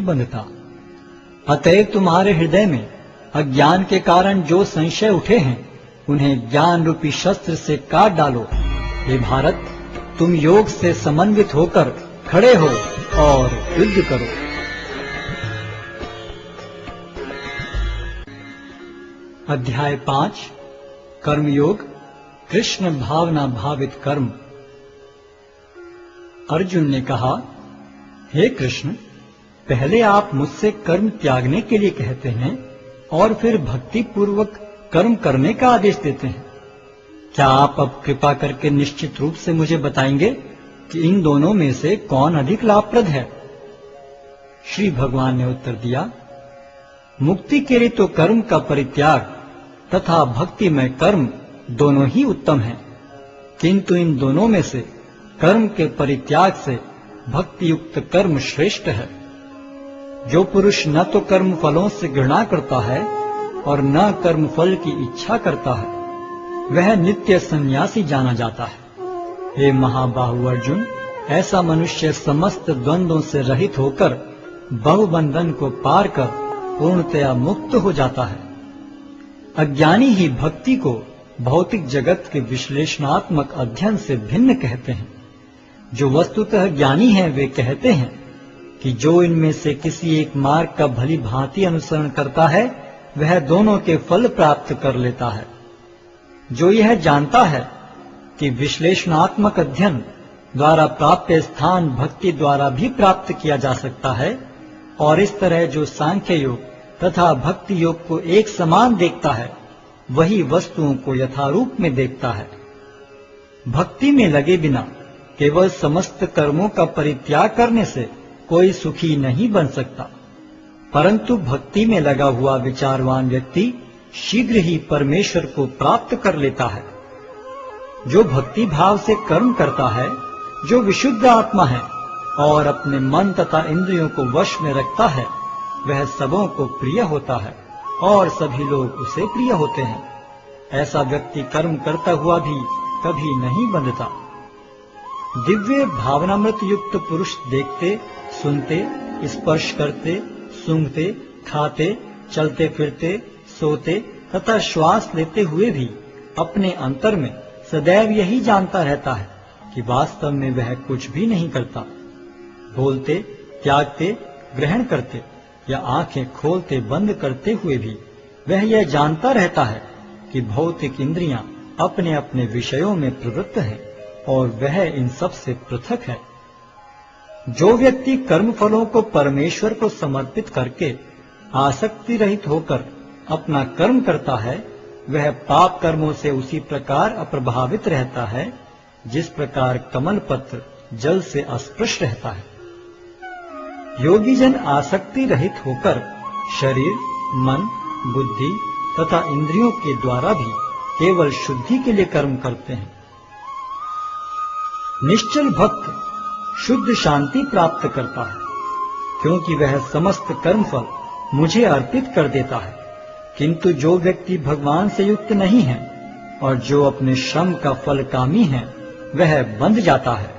बंधता। अतएव तुम्हारे हृदय में अज्ञान के कारण जो संशय उठे हैं उन्हें ज्ञान रूपी शस्त्र से काट डालो। हे भारत, तुम योग से समन्वित होकर खड़े हो और युद्ध करो। अध्याय 5 कर्मयोग, कृष्ण भावना भावित कर्म। अर्जुन ने कहा, हे कृष्ण, पहले आप मुझसे कर्म त्यागने के लिए कहते हैं और फिर भक्ति पूर्वक कर्म करने का आदेश देते हैं। क्या आप अब कृपा करके निश्चित रूप से मुझे बताएंगे कि इन दोनों में से कौन अधिक लाभप्रद है? श्री भगवान ने उत्तर दिया, मुक्ति के लिए तो कर्म का परित्याग तथा भक्ति में कर्म दोनों ही उत्तम हैं, किंतु इन दोनों में से कर्म के परित्याग से भक्ति युक्त कर्म श्रेष्ठ है। जो पुरुष न तो कर्म फलों से घृणा करता है और न कर्म फल की इच्छा करता है, वह नित्य सन्यासी जाना जाता है। हे महाबाहु अर्जुन, ऐसा मनुष्य समस्त द्वंद्वों से रहित होकर बहुबंधन को पार कर पूर्णतया मुक्त हो जाता है। अज्ञानी ही भक्ति को भौतिक जगत के विश्लेषणात्मक अध्ययन से भिन्न कहते हैं। जो वस्तुतः ज्ञानी हैं वे कहते हैं कि जो इनमें से किसी एक मार्ग का भली भांति अनुसरण करता है वह दोनों के फल प्राप्त कर लेता है। जो यह जानता है कि विश्लेषणात्मक अध्ययन द्वारा प्राप्त स्थान भक्ति द्वारा भी प्राप्त किया जा सकता है, और इस तरह जो सांख्य योग तथा भक्ति योग को एक समान देखता है वही वस्तुओं को यथारूप में देखता है। भक्ति में लगे बिना केवल समस्त कर्मों का परित्याग करने से कोई सुखी नहीं बन सकता, परंतु भक्ति में लगा हुआ विचारवान व्यक्ति शीघ्र ही परमेश्वर को प्राप्त कर लेता है। जो भक्ति भाव से कर्म करता है, जो विशुद्ध आत्मा है और अपने मन तथा इंद्रियों को वश में रखता है, वह सबों को प्रिय होता है और सभी लोग उसे प्रिय होते हैं। ऐसा व्यक्ति कर्म करता हुआ भी कभी नहीं बंधता। दिव्य भावनामृत युक्त पुरुष देखते, सुनते, स्पर्श करते, सूंघते, खाते, चलते फिरते, सोते तथा श्वास लेते हुए भी अपने अंतर में सदैव यही जानता रहता है कि वास्तव में वह कुछ भी नहीं करता। बोलते, त्यागते, ग्रहण करते या आंखें खोलते बंद करते हुए भी वह यह जानता रहता है कि भौतिक इंद्रियां अपने अपने विषयों में प्रवृत्त हैं और वह इन सब से पृथक है। जो व्यक्ति कर्म फलों को परमेश्वर को समर्पित करके आसक्ति रहित होकर अपना कर्म करता है, वह पाप कर्मों से उसी प्रकार अप्रभावित रहता है जिस प्रकार कमल पत्र जल से अस्पृश रहता है। योगी जन आसक्ति रहित होकर शरीर, मन, बुद्धि तथा इंद्रियों के द्वारा भी केवल शुद्धि के लिए कर्म करते हैं। निश्चल भक्त शुद्ध शांति प्राप्त करता है, क्योंकि वह समस्त कर्मफल मुझे अर्पित कर देता है। किंतु जो व्यक्ति भगवान से युक्त नहीं है और जो अपने श्रम का फल कामी है, वह बंध जाता है।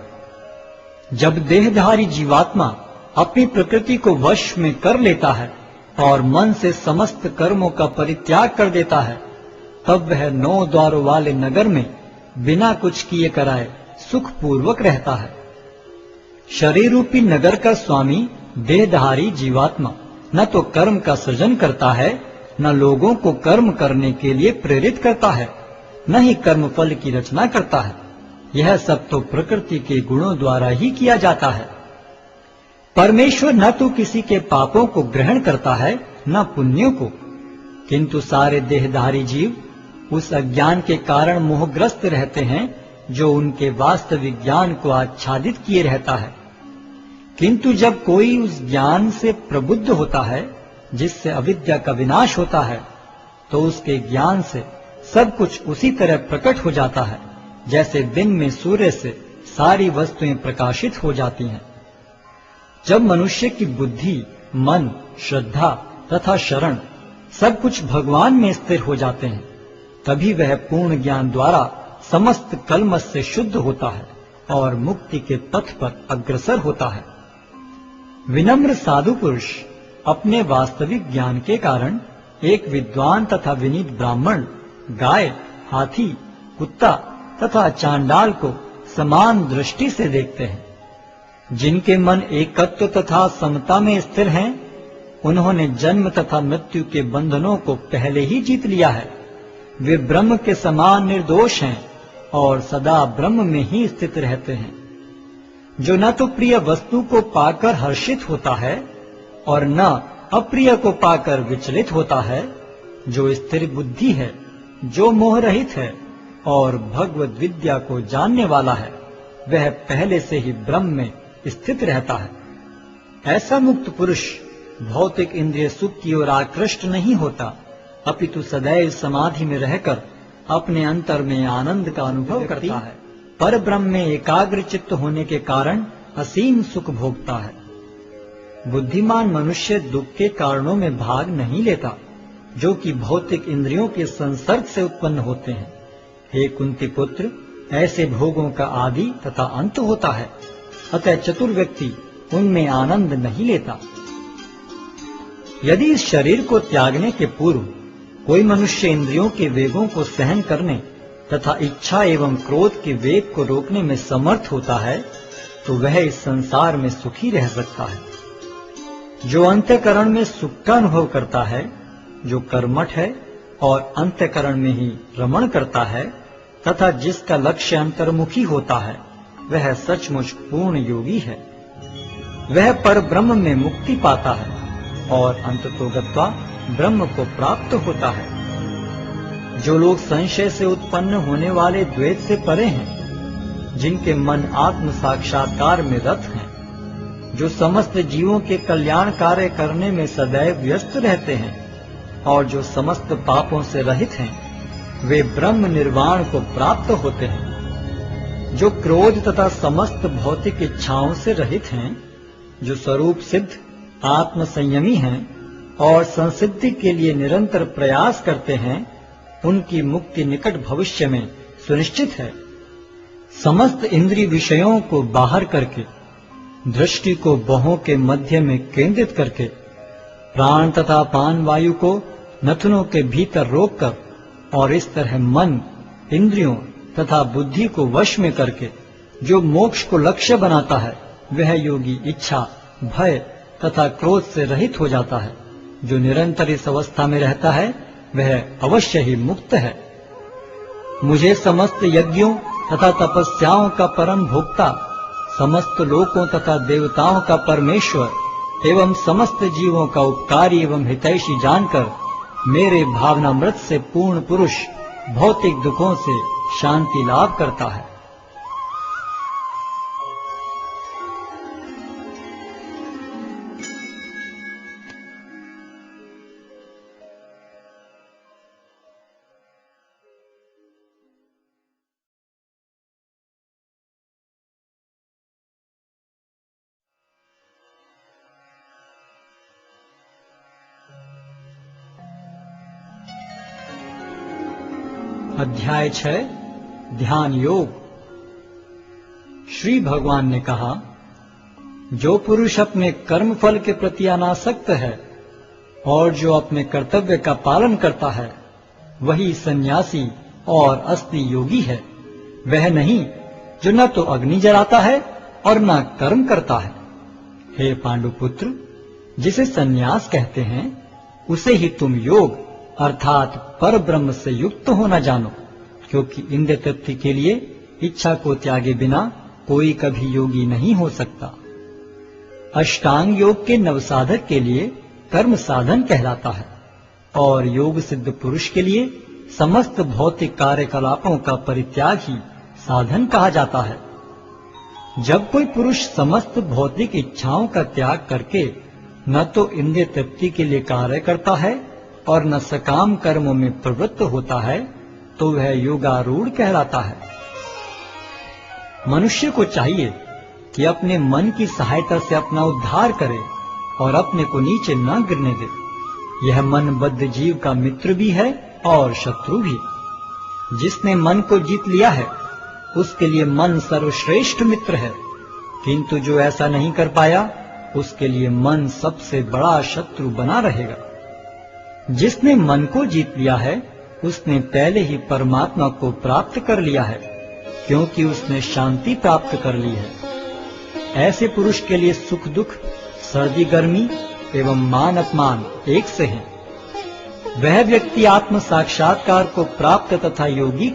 जब देहधारी जीवात्मा अपनी प्रकृति को वश में कर लेता है और मन से समस्त कर्मों का परित्याग कर देता है, तब वह 9 द्वारों वाले नगर में बिना कुछ किए कराए सुखपूर्वक रहता है। शरीर रूपी नगर का स्वामी देहधारी जीवात्मा न तो कर्म का सृजन करता है, न लोगों को कर्म करने के लिए प्रेरित करता है, न ही कर्म फल की रचना करता है। यह सब तो प्रकृति के गुणों द्वारा ही किया जाता है। परमेश्वर न तो किसी के पापों को ग्रहण करता है न पुण्यों को, किंतु सारे देहधारी जीव उस अज्ञान के कारण मोहग्रस्त रहते हैं जो उनके वास्तविक ज्ञान को आच्छादित किए रहता है। किंतु जब कोई उस ज्ञान से प्रबुद्ध होता है जिससे अविद्या का विनाश होता है, तो उसके ज्ञान से सब कुछ उसी तरह प्रकट हो जाता है जैसे दिन में सूर्य से सारी वस्तुएं प्रकाशित हो जाती हैं। जब मनुष्य की बुद्धि, मन, श्रद्धा तथा शरण सब कुछ भगवान में स्थिर हो जाते हैं, तभी वह पूर्ण ज्ञान द्वारा समस्त कलमश से शुद्ध होता है और मुक्ति के पथ पर अग्रसर होता है। विनम्र साधु पुरुष अपने वास्तविक ज्ञान के कारण एक विद्वान तथा विनीत ब्राह्मण, गाय, हाथी, कुत्ता तथा चांडाल को समान दृष्टि से देखते हैं। जिनके मन एकत्व तथा समता में स्थिर हैं, उन्होंने जन्म तथा मृत्यु के बंधनों को पहले ही जीत लिया है। वे ब्रह्म के समान निर्दोष हैं और सदा ब्रह्म में ही स्थित रहते हैं। जो न तो प्रिय वस्तु को पाकर हर्षित होता है और न अप्रिय को पाकर विचलित होता है, जो स्थिर बुद्धि है, जो मोह रहित है और भगवद विद्या को जानने वाला है, वह पहले से ही ब्रह्म में स्थित रहता है। ऐसा मुक्त पुरुष भौतिक इंद्रिय सुख की ओर आकृष्ट नहीं होता, अपितु सदैव समाधि में रहकर अपने अंतर में आनंद का अनुभव करता है। पर ब्रह्म में एकाग्र चित्त होने के कारण असीम सुख भोगता है। बुद्धिमान मनुष्य दुख के कारणों में भाग नहीं लेता, जो कि भौतिक इंद्रियों के संसर्ग से उत्पन्न होते हैं। हे कुंती पुत्र, ऐसे भोगों का आदि तथा अंत होता है, अतः चतुर व्यक्ति उनमें आनंद नहीं लेता। यदि इस शरीर को त्यागने के पूर्व कोई मनुष्य इंद्रियों के वेगों को सहन करने तथा इच्छा एवं क्रोध के वेग को रोकने में समर्थ होता है, तो वह इस संसार में सुखी रह सकता है। जो अंतःकरण में सुख का अनुभव करता है, जो कर्मठ है और अंतःकरण में ही रमण करता है तथा जिसका लक्ष्य अंतर्मुखी होता है, वह सचमुच पूर्ण योगी है। वह पर ब्रह्म में मुक्ति पाता है और अंततोगत्वा ब्रह्म को प्राप्त होता है। जो लोग संशय से उत्पन्न होने वाले द्वैत से परे हैं, जिनके मन आत्म साक्षात्कार में रत हैं, जो समस्त जीवों के कल्याण कार्य करने में सदैव व्यस्त रहते हैं और जो समस्त पापों से रहित हैं, वे ब्रह्म निर्वाण को प्राप्त होते हैं। जो क्रोध तथा समस्त भौतिक इच्छाओं से रहित हैं, जो स्वरूप सिद्ध आत्म संयमी हैं और संसिद्धि के लिए निरंतर प्रयास करते हैं, उनकी मुक्ति निकट भविष्य में सुनिश्चित है। समस्त इंद्रिय विषयों को बाहर करके, दृष्टि को बाहों के मध्य में केंद्रित करके, प्राण तथा पान वायु को नथुनों के भीतर रोककर और इस तरह मन, इंद्रियों तथा बुद्धि को वश में करके जो मोक्ष को लक्ष्य बनाता है, वह योगी इच्छा, भय तथा क्रोध से रहित हो जाता है। जो निरंतर इस अवस्था में रहता है, वह अवश्य ही मुक्त है। मुझे समस्त यज्ञों तथा तपस्याओं का परम भोक्ता, समस्त लोकों तथा देवताओं का परमेश्वर एवं समस्त जीवों का उपकारी एवं हितैषी जानकर मेरे भावनामृत से पूर्ण पुरुष भौतिक दुखों से शांति लाभ करता है। अध्याय 6 ध्यान योग। श्री भगवान ने कहा, जो पुरुष अपने कर्म फल के प्रति अनासक्त है और जो अपने कर्तव्य का पालन करता है, वही सन्यासी और असली योगी है। वह नहीं जो न तो अग्नि जलाता है और न कर्म करता है। हे पांडुपुत्र, जिसे सन्यास कहते हैं, उसे ही तुम योग अर्थात पर ब्रह्म से युक्त होना जानो, क्योंकि इंद्रिय तृप्ति के लिए इच्छा को त्यागे बिना कोई कभी योगी नहीं हो सकता। अष्टांग योग के नवसाधक के लिए कर्म साधन कहलाता है और योग सिद्ध पुरुष के लिए समस्त भौतिक कार्यकलापों का परित्याग ही साधन कहा जाता है। जब कोई पुरुष समस्त भौतिक इच्छाओं का त्याग करके न तो इंद्रिय तृप्ति के लिए कार्य करता है और न सकाम कर्मों में प्रवृत्त होता है, तो वह योगारूढ़ कहलाता है। मनुष्य को चाहिए कि अपने मन की सहायता से अपना उद्धार करे और अपने को नीचे न गिरने दे। यह मनबद्ध जीव का मित्र भी है और शत्रु भी। जिसने मन को जीत लिया है, उसके लिए मन सर्वश्रेष्ठ मित्र है, किंतु जो ऐसा नहीं कर पाया, उसके लिए मन सबसे बड़ा शत्रु बना रहेगा। जिसने मन को जीत लिया है उसने पहले ही परमात्मा को प्राप्त कर लिया है, क्योंकि उसने शांति प्राप्त कर ली है। ऐसे पुरुष के लिए सुख दुख, सर्दी गर्मी एवं मान अपमान एक से हैं। वह व्यक्ति आत्म साक्षात्कार को प्राप्त तथा योगी